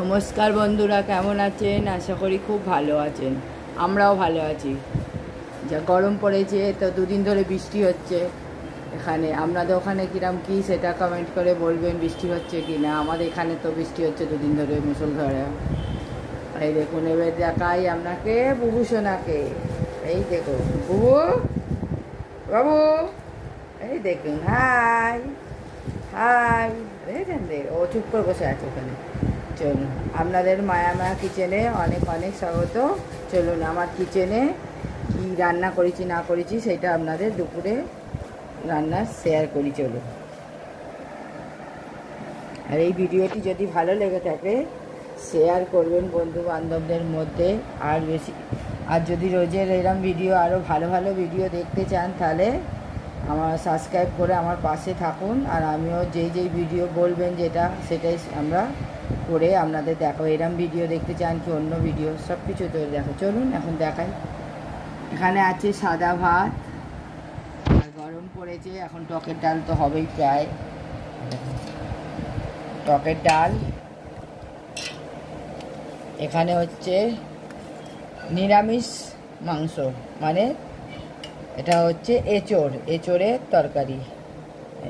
নমস্কার বন্ধুরা, কেমন আছেন? আশা করি খুব ভালো আছেন। আমরাও ভালো আছি। যা গরম পড়েছে, তো দুদিন ধরে বৃষ্টি হচ্ছে এখানে। আপনাদের ওখানে কিরম কি সেটা কমেন্ট করে বলবেন, বৃষ্টি হচ্ছে কি না। আমাদের এখানে তো বৃষ্টি হচ্ছে দুদিন ধরে মুষলধারে। এই দেখুন, এবার দেখাই আপনাকে বুবু সোনাকে। এই দেখুন বুবু, বাবু, এই দেখুন, হাই হাই। দেখেছেন? ও চুপ করে বসে আছে ওখানে। চলুন, আপনাদের মায়া মায়া কিচেনে অনেক অনেক স্বাগত। চলুন, আমার কিচেনে কি রান্না করেছি না করেছি সেটা আপনাদের দুপুরে রান্না শেয়ার করি। চলুন, আর এই ভিডিওটি যদি ভালো লেগে থাকে শেয়ার করবেন বন্ধু বান্ধবদের মধ্যে। আর বেশি, আর যদি রোজের এরম ভিডিও আরও ভালো ভালো ভিডিও দেখতে চান তাহলে আমার সাবস্ক্রাইব করে আমার পাশে থাকুন। আর আমিও যেই যেই ভিডিও বলবেন যেটা সেটাই আমরা করে আপনাদের দেখাবো। এরম ভিডিও দেখতে চান কি অন্য ভিডিও, সব কিছু তো দেখো। চলুন এখন দেখাই। এখানে আছে সাদা ভাত, আর গরম পড়েছে এখন টকের ডাল তো হবেই প্রায়। টকের ডাল। এখানে হচ্ছে নিরামিষ মাংস, মানে এটা হচ্ছে এঁচোড়ের তরকারি।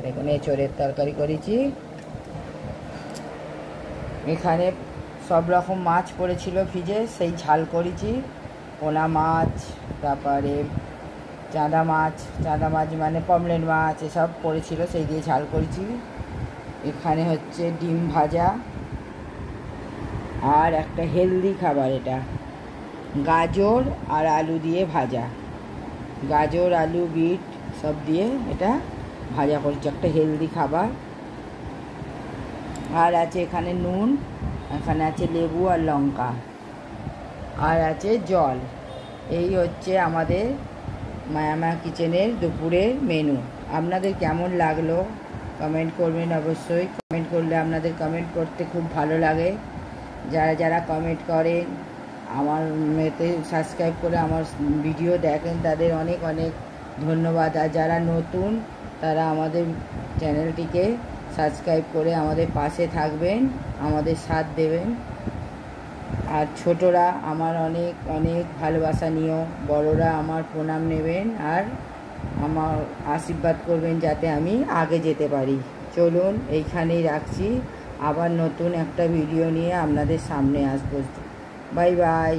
দেখুন, এঁচোড়ের তরকারি করেছি। এখানে সব রকম মাছ পড়েছিল ফ্রিজে, সেই ঝাল করেছি। পোনা মাছ, তারপরে চাঁদা মাছ মানে পমলেট মাছ, এসব পড়েছিল, সেই দিয়ে ঝাল করেছি। এখানে হচ্ছে ডিম ভাজা, আর একটা হেলদি খাবার, এটা গাজর আর আলু দিয়ে ভাজা। গাজর, আলু, বিট সব দিয়ে এটা ভাজা করেছি, একটা হেলদি খাবার। আর আছে এখানে নুন, এখানে আছে লেবু আর লঙ্কা, আর আছে জল। এই হচ্ছে আমাদের মায়ামা কিচেনের দুপুরের মেনু। আপনাদের কেমন লাগলো কমেন্ট করবেন অবশ্যই। কমেন্ট করলে, আপনাদের কমেন্ট করতে খুব ভালো লাগে। যারা যারা কমেন্ট করেন, আমার মেতে সাবস্ক্রাইব করে আমার ভিডিও দেখেন, তাদের অনেক অনেক ধন্যবাদ। আর যারা নতুন তারা আমাদের চ্যানেলটিকে সাবস্ক্রাইব করে আমাদের পাশে থাকবেন, আমাদের সাথ দেবেন। আর ছোটরা আমার অনেক অনেক ভালোবাসা নিও, বড়রা আমার প্রণাম নেবেন আর আমার আশীর্বাদ করবেন যাতে আমি আগে যেতে পারি। চলুন, এইখানেই রাখছি। আবার নতুন একটা ভিডিও নিয়ে আপনাদের সামনে আসবো। Bye bye.